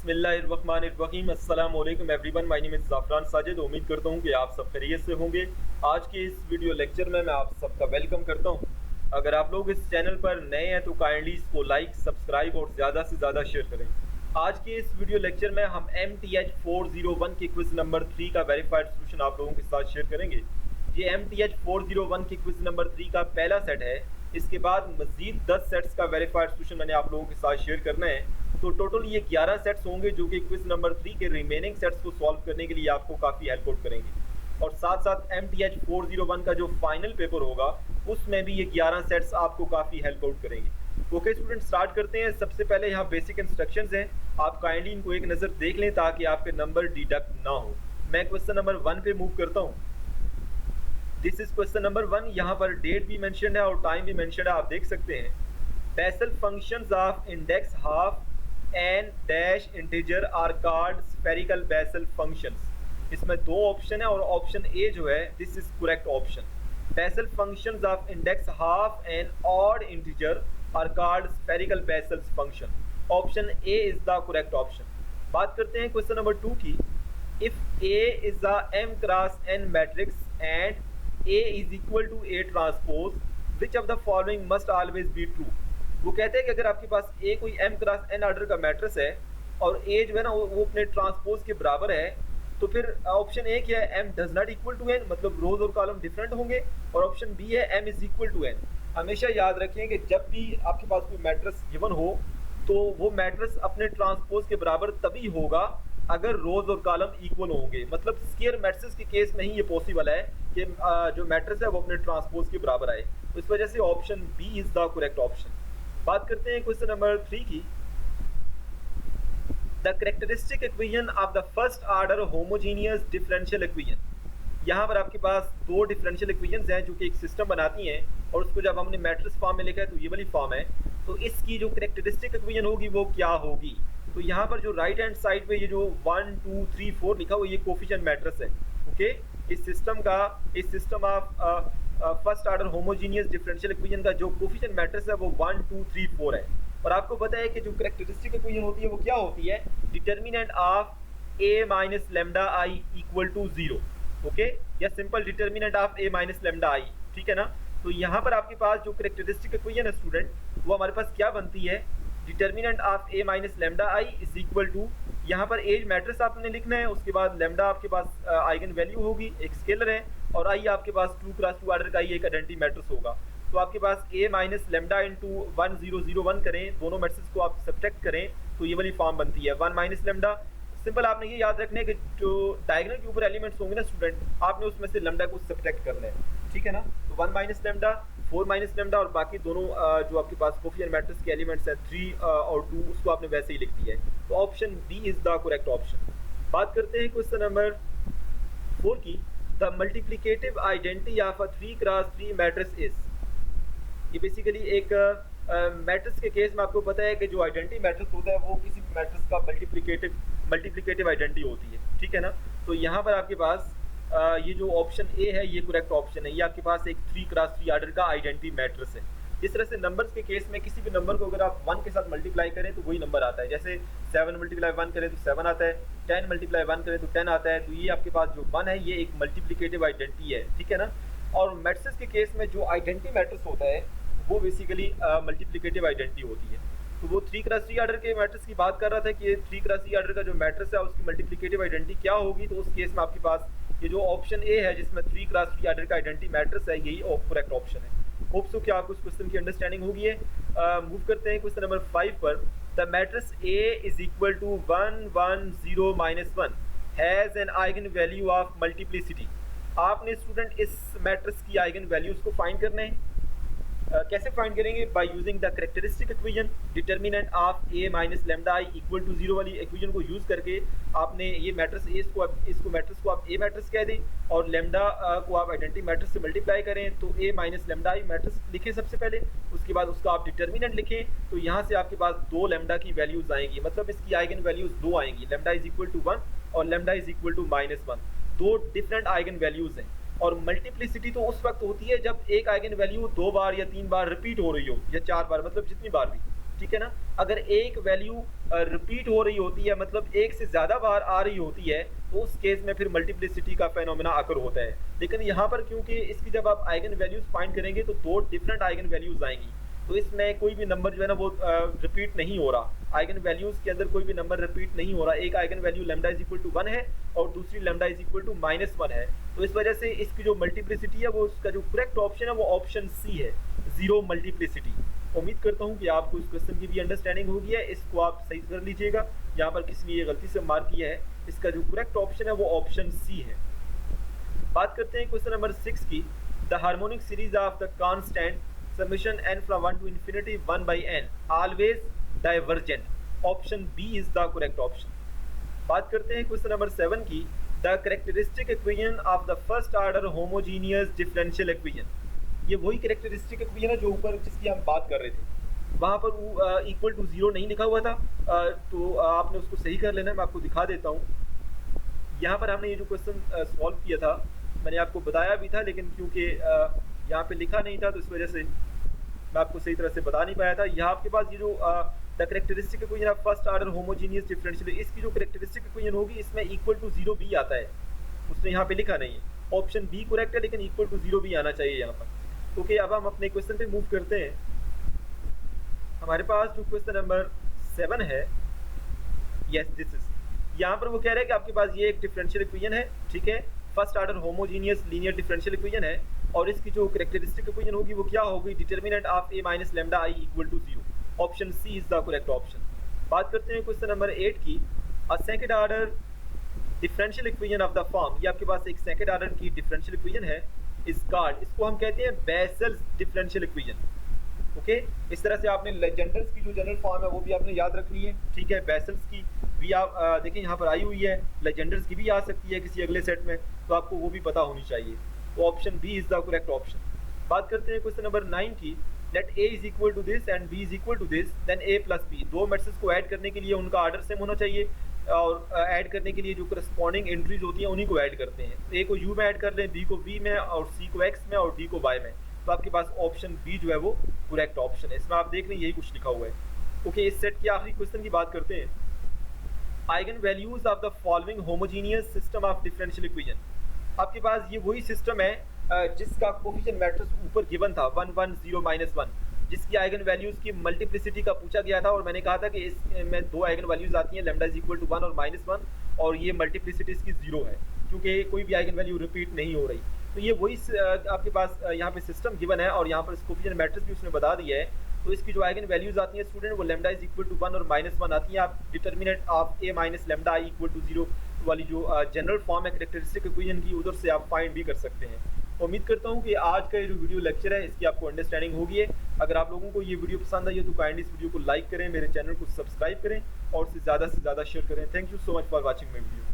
बिस्मिल्लाहिर्रहमानिर्रहीम अस्सलाम वालेकुम everyone. My name is Zafran Sajid. उम्मीद करता हूँ कि आप सब खैरियत से होंगे। आज के इस वीडियो लेक्चर में मैं आप सबका वेलकम करता हूँ। अगर आप लोग इस चैनल पर नए हैं तो काइंडली इसको लाइक, सब्सक्राइब और ज़्यादा से ज़्यादा शेयर करें। आज के इस वीडियो लेक्चर में हम MTH 401 के क्विज़ नंबर 3 का वेरीफाइड सोल्यूशन आप लोगों के साथ शेयर करेंगे। ये MTH 401 के क्विज़ नंबर 3 का पहला सेट है। इसके बाद मज़ीद 10 सेट्स का वेरीफाइड सोल्यूशन मैंने आप लोगों के साथ शेयर करना है। तो टोटल ये 11 सेट्स होंगे जो कि क्विज नंबर 3 के रिमेनिंग सेट्स को सॉल्व करने के लिए आपको काफ़ी हेल्प आउट करेंगे। और साथ साथ MTH 401 का जो फाइनल पेपर होगा उसमें भी ये 11 सेट्स आपको काफ़ी हेल्प आउट करेंगे। ओके स्टूडेंट, स्टार्ट करते हैं। सबसे पहले यहाँ बेसिक इंस्ट्रक्शंस हैं, आप काइंडली इनको एक नज़र देख लें ताकि आपके नंबर डिडक्ट ना हो। मैं क्वेश्चन नंबर 1 पे मूव करता हूँ। This is question number 1। यहाँ पर डेट भी मेंशन्ड है और टाइम भी मेंशन्ड है, आप देख सकते हैं। Bessel functions of index half and dash integer are called spherical Bessel functions. इसमें दो ऑप्शन है और ऑप्शन ए जो है this is correct option. Bessel functions of index half and odd integer are called spherical Bessel function. Option A is the correct option. बात करते हैं question number 2 की। If A is the m cross n matrix and A is equal to A transpose, which of the following must always be true। वो कहते हैं कि अगर आपके पास A कोई m क्रॉस n ऑर्डर का मैट्रिक्स है और A जो है ना वो अपने ट्रांसपोज के बराबर है, तो फिर ऑप्शन ए क्या है, m does not equal to n, मतलब रोज और कॉलम डिफरेंट होंगे। और ऑप्शन बी है m is equal to n। हमेशा याद रखें कि जब भी आपके पास कोई मैट्रिक्स गिवन हो तो वो मैट्रिक्स अपने ट्रांसपोज के बराबर तभी होगा अगर रोज और कॉलम इक्वल होंगे। मतलब स्केयर मैट्रिक्स के केस में ही ये पॉसिबल है कि जो मैट्रिक्स है वो अपने ट्रांसपोज के बराबर आए। तो इस वजह से option B is the correct option. बात करते हैं क्वेश्चन नंबर 3 की। The characteristic equation of the first order homogeneous differential equation. यहाँ पर आपके पास दो डिफरेंशियल इक्वेशंस हैं जो कि एक सिस्टम बनाती हैं और उसको जब हमने मैट्रिक्स फॉर्म में लिखा है तो ये वाली फॉर्म है। तो इसकी जो कैरेक्टरिस्टिक इक्वेशन होगी वो क्या होगी। तो यहाँ पर जो राइट हैंड साइड पे ये जो 1 2 3 4 लिखा हुआ ये कोफिशिएंट मैट्रिक्स है। ओके, इस system of first order homogeneous differential equation का जो कोफिशिएंट मैट्रिक्स है वो 1 2 3 4 है। और आपको पता है कि जो कैरेक्टरिस्टिक इक्वेशन होती है वो क्या होती है, determinant of a minus lambda I equal to 0। Okay, या simple determinant of a minus lambda I, ठीक है ना। तो यहाँ पर आपके पास जो कैरेक्टरिस्टिक इक्वेशन है स्टूडेंट वो हमारे पास क्या बनती है, determinant of a minus lambda I is equal to, यहाँ पर एज मैट्रिक्स आपने लिखना है, उसके बाद लेमडा आपके पास आइगन वैल्यू होगी, एक स्केलर है, और आई आपके पास 2 क्रॉस 2 ऑर्डर का ही एक आइडेंटिटी मैट्रिक्स होगा। तो आपके पास a माइनस लेमडा इंटू 1001 करें, दोनों मैट्रिक्स को आप सब्ट्रैक्ट करें तो ये वाली फॉर्म बनती है 1 माइनस लेमडा। सिंपल आपने ये याद रखना है कि जो डायगोनल के ऊपर एलिमेंट्स होंगे ना स्टूडेंट, आपने उसमें से लेमडा को सब्ट्रैक्ट करना है, ठीक है ना। तो 1 माइनस लेमडा, 4 माइनस लेमडा और बाकी दोनों जो आपके पास कोफिशिएंट मैट्रिक्स के एलिमेंट्स हैं 3 और 2, उसको आपने वैसे ही लिख दिया है। तो option B is the correct option. बात करते हैं क्वेश्चन नंबर 4 की। The multiplicative identity of a 3 cross 3 matrix is. ये बेसिकली एक मैट्रिक्स के केस में आपको पता है कि जो आइडेंटिटी मैट्रिक्स होता है वो किसी मैट्रिक्स का मल्टीप्लिकेटिव आइडेंटिटी होती है, ठीक है ना। तो यहाँ पर आपके पास ये जो ऑप्शन ए है ये करेक्ट ऑप्शन है। ये आपके पास एक 3 क्रॉस 3 ऑर्डर का आइडेंटिटी मैट्रिक्स है। इस तरह से नंबर्स के केस में किसी भी नंबर को अगर आप 1 के साथ मल्टीप्लाई करें तो वही नंबर आता है। जैसे 7 मल्टीप्लाई 1 करें तो 7 आता है, 10 मल्टीप्लाई 1 करें तो 10 आता है। तो ये आपके पास जो 1 है ये एक मल्टीप्लिकेटिव आइडेंटिटी है, ठीक है ना। और मैट्रिक्स के केस में जो आइडेंटिटी मैट्रिक्स होता है वो बेसिकली मल्टीप्लिकेटिव आइडेंटिटी होती है। तो वो 3 क्रॉस 3 ऑर्डर के मैट्रिक्स की बात कर रहा था कि ये 3 क्रॉस 3 ऑर्डर का जो मैट्रिक्स है उसकी मल्टीप्लिकेटिव आइडेंटिटी क्या होगी। तो उस केस में आपके पास ये जो ऑप्शन ए है जिसमें 3 क्रॉस 3 ऑर्डर का आइडेंटिटी मैट्रिक्स है यही करेक्ट ऑप्शन है। होप सो कि आपको इस क्वेश्चन की अंडरस्टैंडिंग होगी है। मूव करते हैं क्वेश्चन नंबर 5 पर। The matrix A is equal to 1 1 0 minus 1 has an eigenvalue of multiplicity. आपने स्टूडेंट इस मैट्रिक्स की आइगन वैल्यूज को फाइंड करना है। कैसे फाइंड करेंगे, by using the characteristic equation determinant of a minus lambda I equal to 0 वाली equation को यूज करके आपने ये मैट्रिक्स ए इसको मैट्रिक्स को आप a मैट्रिक्स कह दें और लेमडा को आप आइडेंटिटी मैट्रिक्स से मल्टीप्लाई करें तो a minus lambda I matrix लिखें सबसे पहले, उसके बाद उसका आप डिटर्मिनेंट लिखें। तो यहाँ से आपके पास 2 लेमडा की वैल्यूज आएंगी, मतलब इसकी आइगन वैल्यूज 2 आएंगी, लेमडा इज इक्वल टू 1 और lambda is equal to -1। 2 different eigenvalues हैं। और मल्टीप्लिसिटी तो उस वक्त होती है जब एक आइगन वैल्यू 2 बार या 3 बार रिपीट हो रही हो या 4 बार, मतलब जितनी बार भी, ठीक है ना। अगर एक वैल्यू रिपीट हो रही होती है, मतलब एक से ज़्यादा बार आ रही होती है, तो उस केस में फिर मल्टीप्लिसिटी का फेनोमेना अकर होता है। लेकिन यहाँ पर क्योंकि इसकी जब आप आइगन वैल्यूज़ फाइंड करेंगे तो दो डिफरेंट आइगन वैल्यूज़ आएंगी, तो इसमें कोई भी नंबर जो है ना वो रिपीट नहीं हो रहा। आइगन वैल्यूज़ के अंदर कोई भी नंबर रिपीट नहीं हो रहा। एक eigenvalue lambda is equal to 1 है और दूसरी लैम्डा इज इक्वल टू -1 है। तो इस वजह से इसकी जो मल्टीप्लिसिटी है वो, उसका जो करेक्ट ऑप्शन है वो ऑप्शन सी है, जीरो मल्टीप्लिसिटी। उम्मीद करता हूँ कि आपको इस क्वेश्चन की भी अंडरस्टैंडिंग होगी है। इसको आप सही कर लीजिएगा, यहाँ पर किसी ने ये गलती से मार्क किया है। इसका जो करेक्ट ऑप्शन है वो ऑप्शन सी है। बात करते हैं क्वेश्चन नंबर 6 की। The harmonic series of the constant summation n from 1 to infinity 1 by n always divergent. Option B is the correct option. बात करते हैं क्वेश्चन नंबर 7 की। The characteristic equation of the first order homogeneous differential equation. ये वही characteristic equation है जो ऊपर जिसकी हम बात कर रहे थे। वहाँ पर इक्वल टू 0 नहीं लिखा हुआ था, तो आपने उसको सही कर लेना है। मैं आपको दिखा देता हूँ। यहाँ पर हमने ये जो क्वेश्चन सॉल्व किया था, मैंने आपको बताया भी था, लेकिन क्योंकि यहाँ पे लिखा नहीं था तो इस वजह से मैं आपको सही तरह से बता नहीं पाया था। यहाँ आपके पास ये जो the characteristic equation of first order homogeneous differential, इसकी जो कैरेक्टरिस्टिक इक्वेशन होगी इसमें इक्वल टू 0 भी आता है, उसने यहाँ पे लिखा नहीं है। ऑप्शन बी करेक्ट है, लेकिन इक्वल टू 0 भी आना चाहिए यहाँ पर। ओके, अब हम अपने क्वेश्चन पे मूव करते हैं। हमारे पास जो क्वेश्चन नंबर 7 है, यस दिस इज, यहाँ पर वो कह रहे हैं कि आपके पास ये एक डिफरेंशियल इक्वेशन है, ठीक है, first order homogeneous linear differential equation है, और इसकी जो कैरेक्टरिस्टिक इक्वेशन होगी वो क्या होगी, determinant of a minus lambda i equal to 0। Option C is the correct option. बात करते हैं क्वेश्चन नंबर 8 की। A second order differential equation of the form, ये आपके पास एक सेकंड ऑर्डर की डिफरेंशियल इक्वेशन है, इज कॉल्ड, इसको हम कहते हैं बेसेल्स डिफरेंशियल इक्वेशन। ओके, इस तरह से आपने लेजेंडर्स की जो जनरल फॉर्म है वो भी आपने याद रखनी है, ठीक है। बेसेल्स की भी आप देखिए यहाँ पर आई हुई है, लेजेंडर्स की भी आ सकती है किसी अगले सेट में, तो आपको वो भी पता होनी चाहिए। तो option B is the correct option. बात करते हैं क्वेश्चन नंबर 9 की। Let a is equal to this and b is equal to this, then a plus b। दो मैट्रिक्स को ऐड करने के लिए उनका ऑर्डर सेम होना चाहिए, और ऐड करने के लिए जो करस्पॉन्डिंग एंट्रीज होती हैं उन्हीं को ऐड करते हैं। a को u में ऐड कर लें, b को v में, और c को x में, और d को y में। तो आपके पास ऑप्शन बी जो है वो करेक्ट ऑप्शन है। इसमें आप देख लें यही कुछ लिखा हुआ है। ओके, इस सेट के आखिरी क्वेश्चन की बात करते हैं। Eigen values of the following homogeneous system of differential equation. आपके पास ये वही सिस्टम है जिसका कोफिशिएंट मैट्रिक्स ऊपर गिवन था 1 1 0 -1, जिसकी आइगन वैल्यूज की मल्टीप्लिसिटी का पूछा गया था, और मैंने कहा था कि इसमें दो आइगन वैल्यूज आती हैं, लैम्डा इज इक्वल टू 1 और -1, और ये मल्टीप्लिसिटी इसकी 0 है क्योंकि कोई भी आइगन वैल्यू रिपीट नहीं हो रही। तो ये वही आपके पास यहाँ पे सिस्टम गिवन है, और यहाँ पर कोफिशिएंट मैट्रिक्स भी उसने बता दिया है। तो इसकी जो आइगन वैल्यूज आती हैं स्टूडेंट, वो लैम्डा इज इक्वल टू 1 और -1 आती हैं। आप determinant of a minus lambda i equal to 0 वाली जो जनरल फॉर्म है कैरेक्टरिस्टिक इक्वेशन की, उधर से आप फाइंड भी कर सकते हैं। उम्मीद करता हूँ कि आज का ये जो वीडियो लेक्चर है इसकी आपको अंडरस्टैंडिंग होगी है। अगर आप लोगों को ये वीडियो पसंद आई है तो काइंडली इस वीडियो को लाइक करें, मेरे चैनल को सब्सक्राइब करें, और ज़्यादा से ज़्यादा शेयर करें। Thank you so much for watching my video.